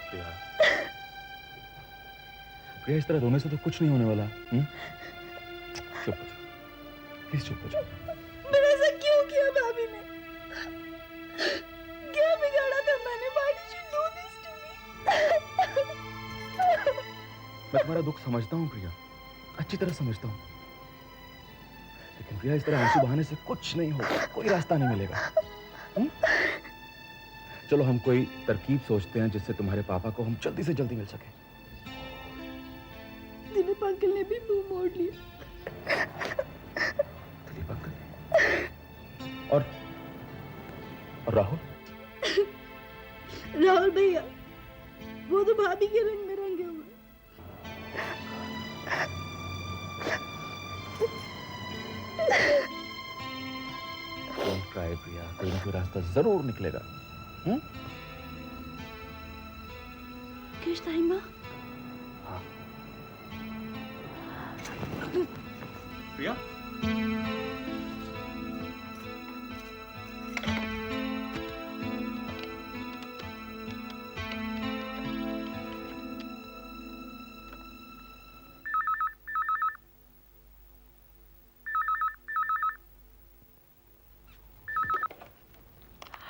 प्रिया, प्रिया इस तरह रोने से तो कुछ नहीं होने वाला। चुप हो जाओ, प्लीज चुप हो जाओ। मैंने ऐसा क्यों किया भाभी ने? क्या बिगाड़ा था मैंने? Why did you do this to me? मैं तुम्हारा दुख समझता हूँ प्रिया, अच्छी तरह समझता हूँ, लेकिन प्रिया इस तरह आंसू बहाने से कुछ नहीं होगा, कोई रास्ता नहीं मिलेगा। चलो हम कोई तरकीब सोचते हैं जिससे तुम्हारे पापा को हम जल्दी से जल्दी मिल सके। दिलीप अंकल ने भी मुंह मोड़ लिया। दिलीप अंकल और राहुल? राहुल भैया, वो तो भाभी के रंग में रंगे हुए। Don't cry, प्रिया, कोई ना कोई रास्ता जरूर निकलेगा। किश ताईमा? हाँ। प्रिया?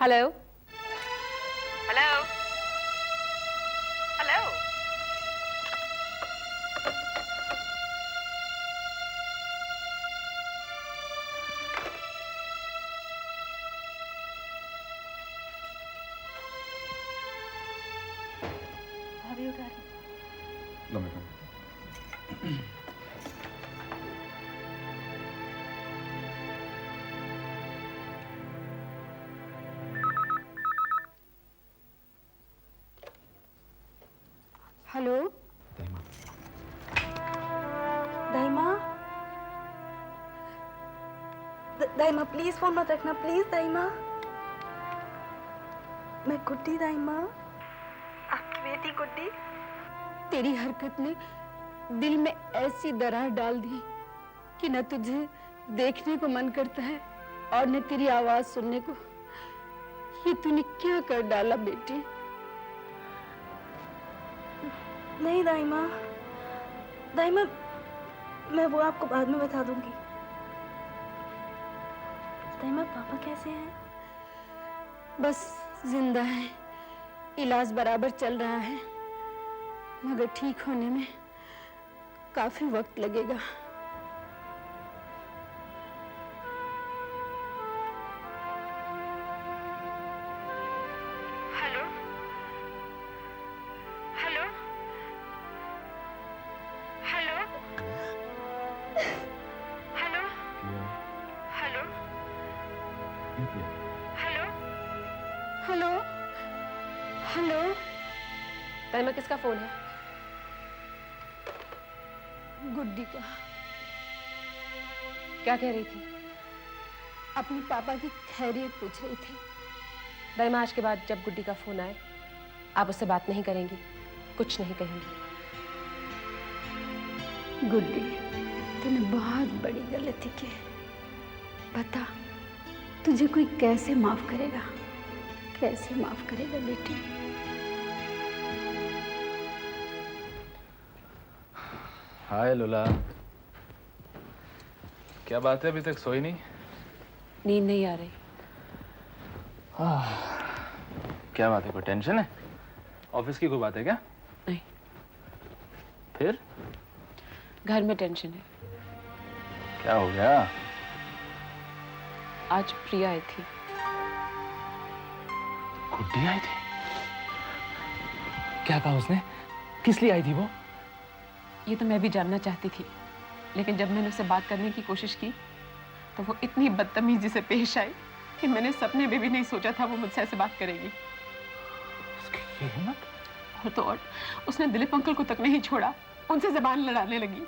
Hello hello hello. भाभी उठा रही। लो मैं हेलो दाइमा। दाइमा, दाइमा प्लीज फोन मत रखना, प्लीज दाइमा। मैं गुड्डी दाइमा, आपकी बेटी गुड्डी। तेरी हरकत ने दिल में ऐसी दरार डाल दी कि न तुझे देखने को मन करता है और न तेरी आवाज सुनने को। ये तूने क्या कर डाला बेटी? नहीं दाइमा, दाइमा मैं वो आपको बाद में बता दूंगी। दाइमा पापा कैसे हैं? बस जिंदा है, इलाज बराबर चल रहा है, मगर ठीक होने में काफी वक्त लगेगा। Hello hello hello hello hello hello hello hello. ताइमा, किसका फोन है? गुड्डी का। क्या कह रही थी? अपने पापा की खैरियत पूछ रही थी। ताइमा, आज के बाद जब गुड्डी का फोन आए आप उससे बात नहीं करेंगी, कुछ नहीं कहेंगी? गुड्डी, तूने बहुत बड़ी गलती की। बता, तुझे कोई कैसे माफ करेगा? कैसे माफ करेगा बेटी? हाय लोला, क्या बात है, अभी तक सोई नहीं? नींद नहीं आ रही। क्या बात है, कोई टेंशन है? ऑफिस की कोई बात है क्या? नहीं। फिर घर में टेंशन है। क्या हो गया? आज प्रिया आई थी। गुड्डी आई थी? क्या कहा उसने? किस लिए आई थी वो? ये तो मैं भी जानना चाहती थी, लेकिन जब मैंने उससे बात करने की कोशिश की तो वो इतनी बदतमीजी से पेश आई कि मैंने सपने में भी नहीं सोचा था वो मुझसे ऐसे बात करेगी। उसकी ये हिम्मत! और तो और उसने दिलीप अंकल को तक नहीं छोड़ा, उनसे जबान लड़ाने लगी।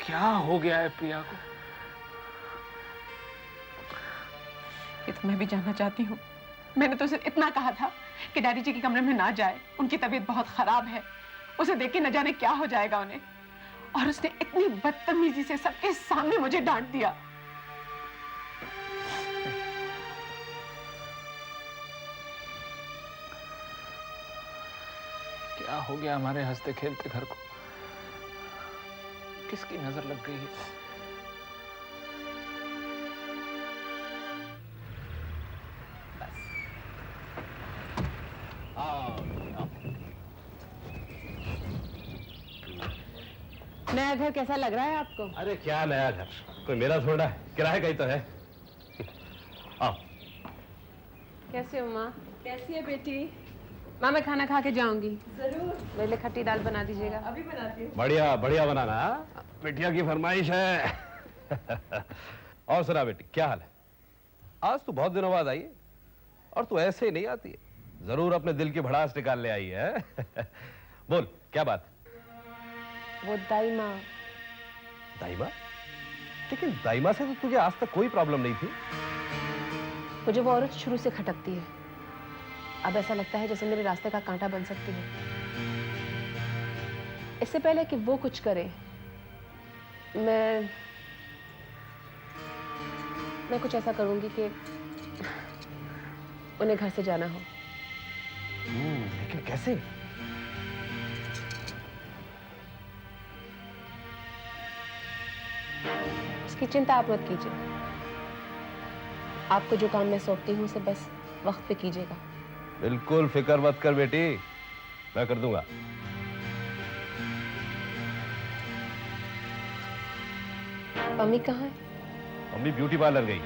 क्या हो गया है प्रिया को? ये तो मैं भी जानना चाहती हूँ। मैंने तो उसे इतना कहा था कि डैडी जी के कमरे में ना जाए, उनकी तबीयत बहुत खराब है, उसे देख के न जाने क्या हो जाएगा उन्हें। और उसने इतनी बदतमीजी से सबके सामने मुझे डांट दिया। क्या हो गया हमारे हंसते खेलते घर को? किसकी नजर लग गई है? नया घर कैसा लग रहा है आपको? अरे क्या नया घर, कोई मेरा थोड़ा है, किराए का ही तो है। आओ। कैसे हो माँ? कैसी है बेटी? माँ मैं खाना खा के जाऊंगी। जरूर। मेरे लिए खट्टी दाल बना दीजिएगा। अभी बनाती हूँ। बढ़िया बढ़िया बनाना, हाँ? बिटिया की फरमाइश है। और सुना बेटी, क्या हाल है? आज तो बहुत दिनों बाद आई है, और तू ऐसे ही नहीं आती है, जरूर अपने दिल की भड़ास निकाल ले आई है। बोल क्या बात? वो दाई माँ। दाइमा? लेकिन दाइमा से तो तुझे आज तक कोई प्रॉब्लम नहीं थी। मुझे वो औरत शुरू से खटकती है। अब ऐसा लगता है जैसे मेरे रास्ते का कांटा बन सकती है। इससे पहले कि वो कुछ करे, मैं कुछ ऐसा करूंगी कि उन्हें घर से जाना हो। लेकिन कैसे? इसकी चिंता आप मत कीजिए। आपको जो काम मैं सौंपती हूँ उसे बस वक्त पे कीजिएगा। बिल्कुल फिक्र मत कर बेटी, मैं कर दूंगा। मम्मी कहाँ है? मम्मी ब्यूटी पार्लर गई।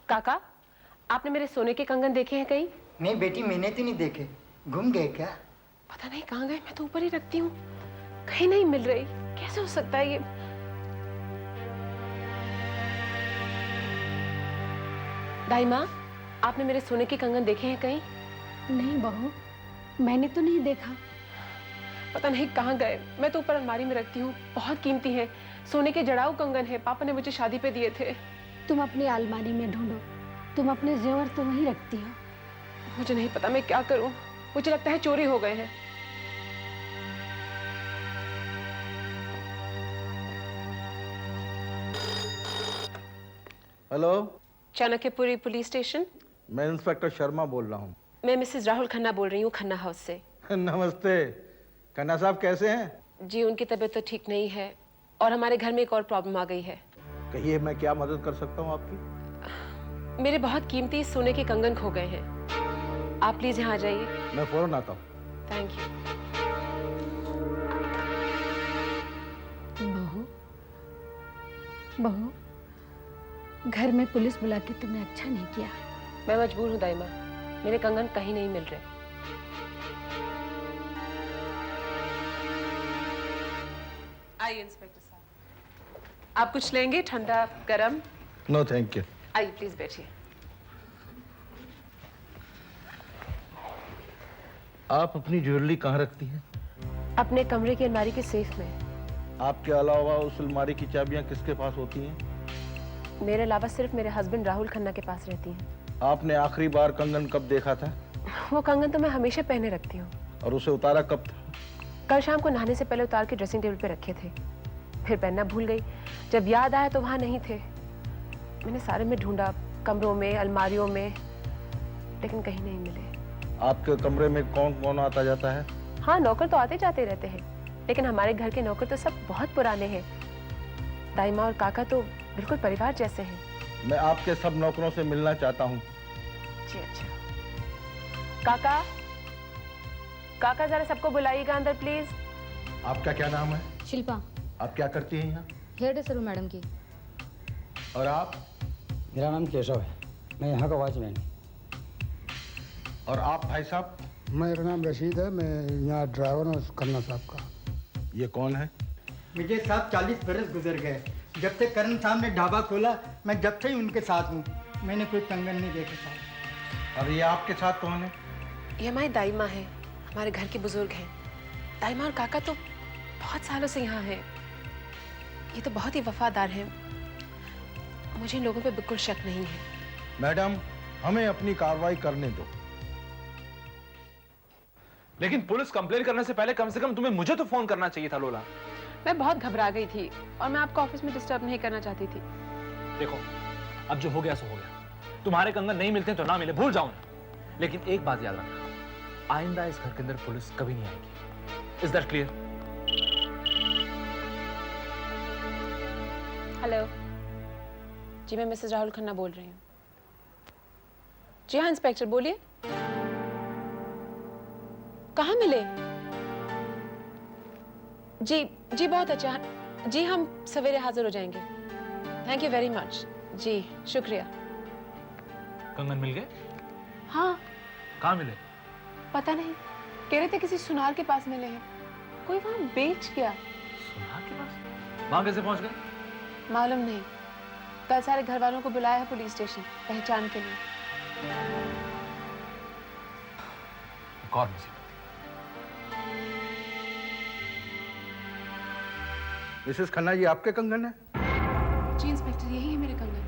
काका, आपने मेरे सोने के कंगन देखे हैं कहीं? नहीं बेटी, मैंने तो नहीं देखे। गुम गए क्या? पता नहीं कहाँ गए, मैं तो ऊपर ही रखती हूँ, कहीं नहीं मिल रही। कैसे हो सकता है ये? दाई माँ, आपने मेरे सोने के कंगन देखे हैं कहीं? नहीं बहू, मैंने तो नहीं देखा। पता नहीं कहाँ गए। मैं तो ऊपर अलमारी में रखती हूँ, बहुत कीमती है, सोने के जड़ाऊ कंगन है, पापा ने मुझे शादी पे दिए थे। तुम अपनी अलमारी में ढूंढो, तुम अपने जेवर तो वहीं रखती हो। मुझे नहीं पता मैं क्या करूं, मुझे लगता है चोरी हो गए हैं। Hello, Chanakyapuri police station. मैं इंस्पेक्टर शर्मा बोल रहा हूँ। मैं मिसेस राहुल खन्ना बोल रही हूँ, खन्ना हाउस से। नमस्ते। खन्ना साहब कैसे हैं? जी उनकी तबीयत तो ठीक नहीं है, और हमारे घर में एक और प्रॉब्लम आ गई है। कहिए, मैं क्या मदद कर सकता हूँ आपकी? मेरे बहुत कीमती सोने के कंगन खो गए हैं। आप प्लीज यहाँ आ जाइए। मैं फौरन आता हूँ। Thank you. बहू, बहू, घर में पुलिस बुला के तुमने अच्छा नहीं किया। मैं मजबूर हूँ दाई माँ, मेरे कंगन कहीं नहीं मिल रहे। आइए इंस्पेक्टर साहब, आप कुछ लेंगे? ठंडा, गरम? No thank you. आइए प्लीज बैठिए। आप अपनी ज्वेलरी कहाँ रखती हैं? अपने कमरे की अलमारी के सेफ में। आपके अलावा उस अलमारी की चाबियाँ किसके पास होती हैं? मेरे अलावा सिर्फ मेरे हस्बैंड राहुल खन्ना के पास रहती हैं। आपने आखिरी बार कंगन कब देखा था? वो कंगन तो मैं हमेशा पहने रखती हूँ। और उसे उतारा कब था? कल शाम को नहाने से पहले उतार के ड्रेसिंग टेबल पे रखे थे, फिर पहनना भूल गई। जब याद आया तो वहाँ नहीं थे। मैंने सारे में ढूंढा, कमरों में, अलमारियों में, लेकिन कहीं नहीं मिले। आपके कमरे में कौन कौन आता जाता है? हाँ, नौकर तो आते जाते रहते हैं, लेकिन हमारे घर के नौकर तो सब बहुत पुराने हैं। दाई माँ और काका तो बिल्कुल परिवार जैसे हैं। मैं आपके सब नौकरों से मिलना चाहता हूँ। जी अच्छा। काका, काका जरा सबको बुलाइएगा अंदर प्लीज। आपका क्या नाम है? शिल्पा, आप क्या करती हैं यहाँ? हेयर ड्रेसर हूँ मैडम की। और आप? मेरा नाम केशव है, मैं यहाँ का वॉचमैन हूँ। और आप भाई साहब? मेरा नाम रशीद है, मैं यहाँ ड्राइवर हूँ खन्ना साहब का। ये कौन है? मुझे साहब 40 बरस गुजर गए। जब से करण साहब ने ढाबा खोला, मैं जब से ही उनके साथ हूँ। मैंने कोई कंगन नहीं देखे साहब। और ये आपके साथ कौन है? ये हमारी दाई माँ है, हमारे घर के बुजुर्ग हैं। दाई माँ और काका तो बहुत सालों से यहाँ हैं। ये तो बहुत ही वफादार हैं। मुझे इन लोगों पे बिल्कुल शक नहीं है। मैडम, हमें अपनी कार्रवाई करने दो। लेकिन पुलिस कंप्लेन करने से पहले कम से कम तुम्हें मुझे तो फोन करना चाहिए था लोला। मैं बहुत घबरा गई थी और मैं आपको ऑफिस में डिस्टर्ब नहीं करना चाहती थी। देखो, अब जो हो गया सो हो गया। तुम्हारे कंगन नहीं मिलते तो ना मिले, भूल जाओ ना। लेकिन एक बात याद रखना, आइंदा इस घर के अंदर पुलिस कभी नहीं आएगी। Is that clear? हेलो जी, मैं मिसेस राहुल खन्ना बोल रही हूँ। जी हाँ इंस्पेक्टर, बोलिए। कहाँ मिले? जी जी बहुत अच्छा। जी हम सवेरे हाजिर हो जाएंगे। Thank you very much. जी शुक्रिया। कंगन मिल गए? हाँ। कहाँ मिले? पता नहीं, कह रहे थे किसी सुनार के पास मिले हैं। कोई वहां बेच गया। सुनार के पास? वहां कैसे पहुंच गए? मालूम नहीं। कल सारे घर वालों को बुलाया है पुलिस स्टेशन पहचान के लिए। कौन मुसीबत? मिसेस खन्ना जी, आपके कंगन है? जी इंस्पेक्टर, यही है मेरे कंगन।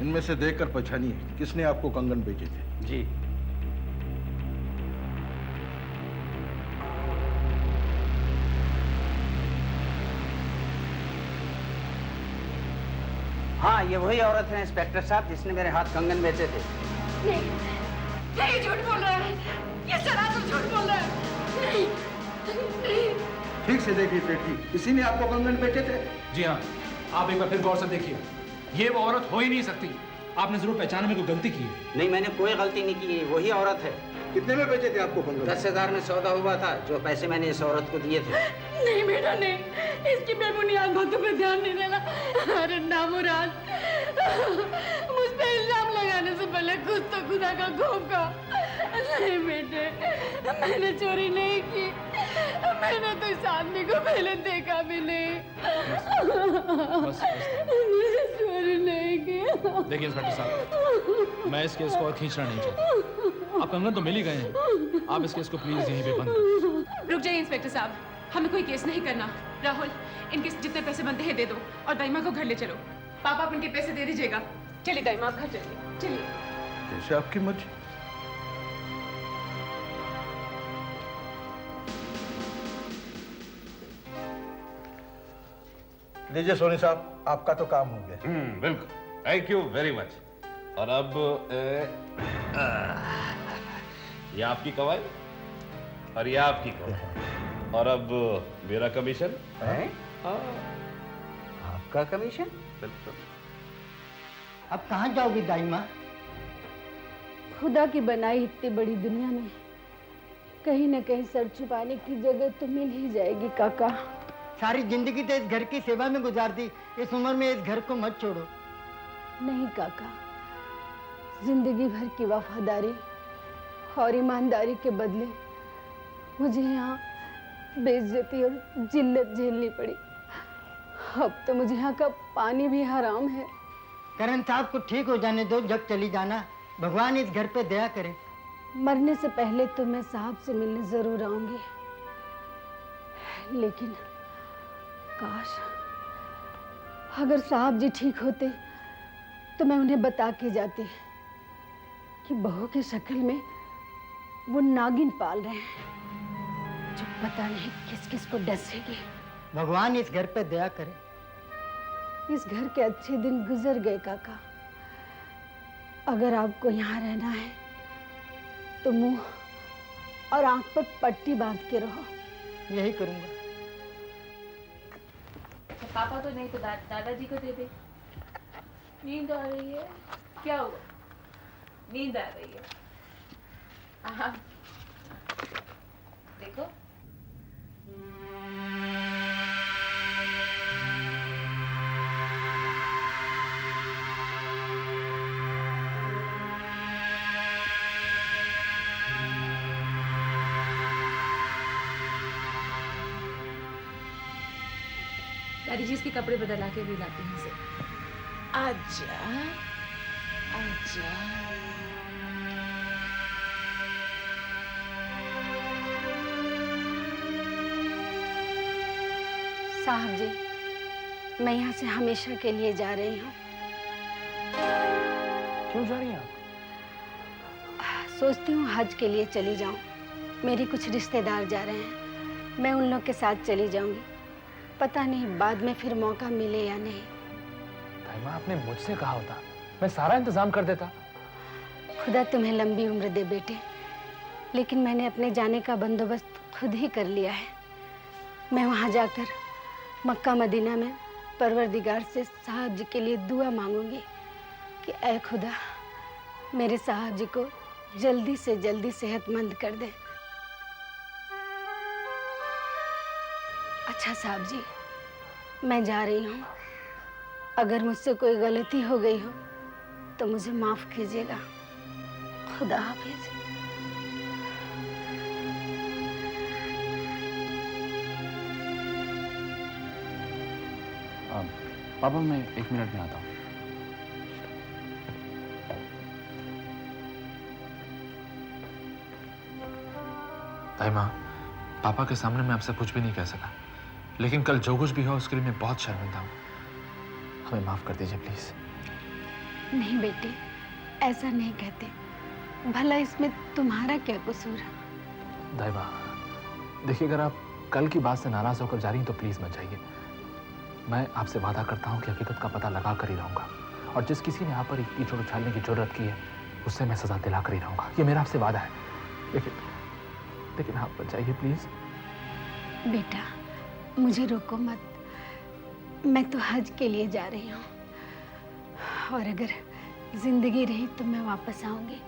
इनमें से देखकर पहचानिए किसने आपको कंगन बेचे थे। जी। हाँ, ये वही औरत है इंस्पेक्टर साहब जिसने मेरे हाथ कंगन बेचे थे। नहीं, झूठ बोल रहा है। ये सरासर झूठ बोल रहा है। नहीं, नहीं। ठीक से देखिए सेठ जी, किसी ने आपको कंगन बेचे थे? जी हाँ, आप एक बार फिर गौर से देखिए, ये वो औरत हो ही नहीं सकती। आपने जरूर पहचानने में कोई गलती की है। नहीं, मैंने कोई गलती नहीं की, वही औरत है। कितने में बेचे थे आपको कंगन? 10,000 में सौदा हुआ था, जो पैसे मैंने इस औरत को दिए थे। नहीं बेटा नहीं, इसकी बेबुनियाद बातों पे ध्यान नहीं देना। अरे नामुराद, मुझ पे इल्जाम लगाने से पहले कुछ तो खुदा का खौफ का। नहीं बेटे, मैंने चोरी नहीं की। मैंने तो इस आदमी को पहले देखा भी नहीं। बस। मुझे चोरी नहीं की। देखिए इंस्पेक्टर साहब, मैं इस केस को और खींचना नहीं चाहता। आप कंगन तो मिल ही गए हैं, आप इस केस को प्लीज यहीं पे बंद करें। रुक जाइए इंस्पेक्टर साहब, हमें कोई केस नहीं करना। राहुल, इनके जितने पैसे बनते हैं दे दो और दाइमा को घर ले चलो। पापा आप इनके पैसे दे दीजिएगा। चलिए दाइमा, आप घर चलिए। चलिए। जैसे आपकी मर्जी। लीजिए सोनी साहब, आपका तो काम हो गया। बिल्कुल, थैंक यू वेरी मच। और अब ये आपकी कमाई और ये आपकी कमाई, और अब मेरा कमीशन। आपका कमीशन? बिल्कुल। अब कहाँ जाओगी दाई माँ? खुदा की बनाई इतनी बड़ी दुनिया में कहीं न कहीं सर छुपाने की जगह तो मिल ही जाएगी काका। सारी जिंदगी तो इस घर की सेवा में गुजार दी, इस उम्र में इस घर को मत छोड़ो। नहीं काका, जिंदगी भर की वफादारी और ईमानदारी के बदले मुझे यहाँ बेइज्जती और जिल्लत झेलनी पड़ी। अब तो मुझे यहाँ का पानी भी हराम है। करण साहब को ठीक हो जाने दो, जब चली जाना। भगवान इस घर पे दया करे। मरने से पहले तो मैं साहब से मिलने जरूर आऊंगी, लेकिन काश अगर साहब जी ठीक होते तो मैं उन्हें बता के जाती कि बहू की शक्ल में वो नागिन पाल रहे हैं जो पता नहीं किस किस को डसेगी। भगवान इस घर पे दया करे। इस घर के अच्छे दिन गुजर गए काका। अगर आपको यहाँ रहना है तो मुंह और आंख पर पट्टी बांध के रहो। यही करूंगा। पापा को नहीं तो दादाजी को दे दे। नींद आ रही है? क्या हुआ? नींद आ रही है? हाँ। देखो। दादी जी इसके कपड़े बदला के भी लाती हैं इसे। आजा, आजा। साहब जी, मैं यहाँ से हमेशा के लिए जा रही हूँ। क्यों जा रही हैं आप? सोचती हूँ हज के लिए चली जाऊँ। मेरे कुछ रिश्तेदार जा रहे हैं, मैं उन लोग के साथ चली जाऊंगी। पता नहीं बाद में फिर मौका मिले या नहीं। दाइमा, आपने मुझसे कहा होता, मैं सारा इंतजाम कर देता। खुदा तुम्हें लंबी उम्र दे बेटे, लेकिन मैंने अपने जाने का बंदोबस्त खुद ही कर लिया है। मैं वहाँ जाकर मक्का मदीना में परवरदिगार से साहब जी के लिए दुआ मांगूंगी कि ऐ खुदा मेरे साहब जी को जल्दी से जल्दी सेहतमंद कर दे। अच्छा साहब जी, मैं जा रही हूँ। अगर मुझसे कोई गलती हो गई हो तो मुझे माफ कीजिएगा। खुदा हाफिज। पापा, मैं 1 मिनट में आता हूँ। दाइमा, पापा के सामने मैं आपसे कुछ भी नहीं कह सका, लेकिन कल जो कुछ भी हुआ उसके लिए मैं बहुत शर्मिंदा हूँ। हमें माफ कर दीजिए प्लीज। नहीं बेटे, ऐसा नहीं कहते। भला इसमें तुम्हारा क्या कसूर है? दाइमा, देखिए, अगर आप कल की बात से नाराज होकर जा रही हैं तो प्लीज मत जाइए। मैं आपसे वादा करता हूँ कि हकीकत का पता लगा कर ही रहूंगा, और जिस किसी ने यहाँ पर कीचड़ उछालने की जरूरत की है उससे मैं सजा दिला कर ही रहूंगा। ये मेरा आपसे वादा है। लेकिन आप मत जाइए प्लीज। बेटा, मुझे रोको मत। मैं तो हज के लिए जा रही हूँ, और अगर जिंदगी रही तो मैं वापस आऊंगी।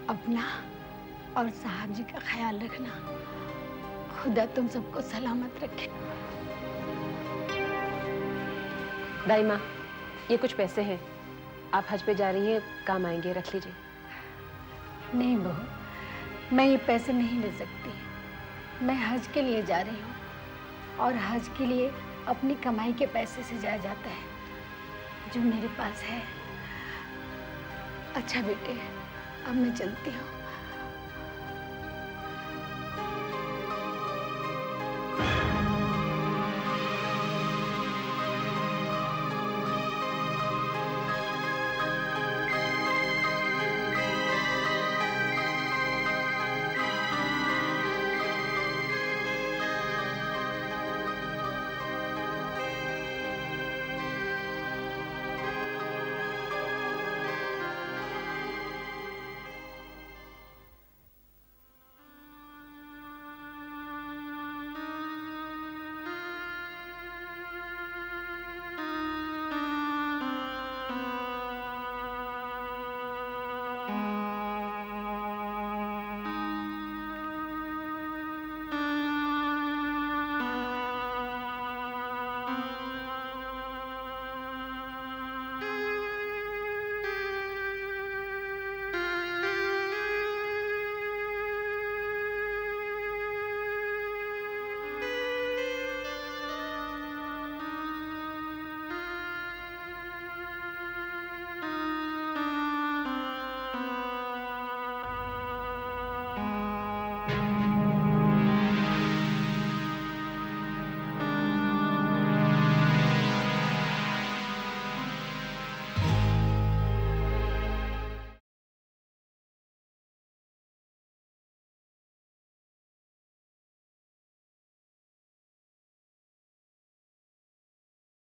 अपना और साहब जी का ख्याल रखना। खुदा तुम सबको सलामत रखे। दाइमा, ये कुछ पैसे हैं, आप हज पे जा रही हैं, काम आएंगे, रख लीजिए। नहीं बहू, मैं ये पैसे नहीं ले सकती। मैं हज के लिए जा रही हूँ, और हज के लिए अपनी कमाई के पैसे से जाया जाता है जो मेरे पास है। अच्छा बेटे, अब मैं चलती हूँ।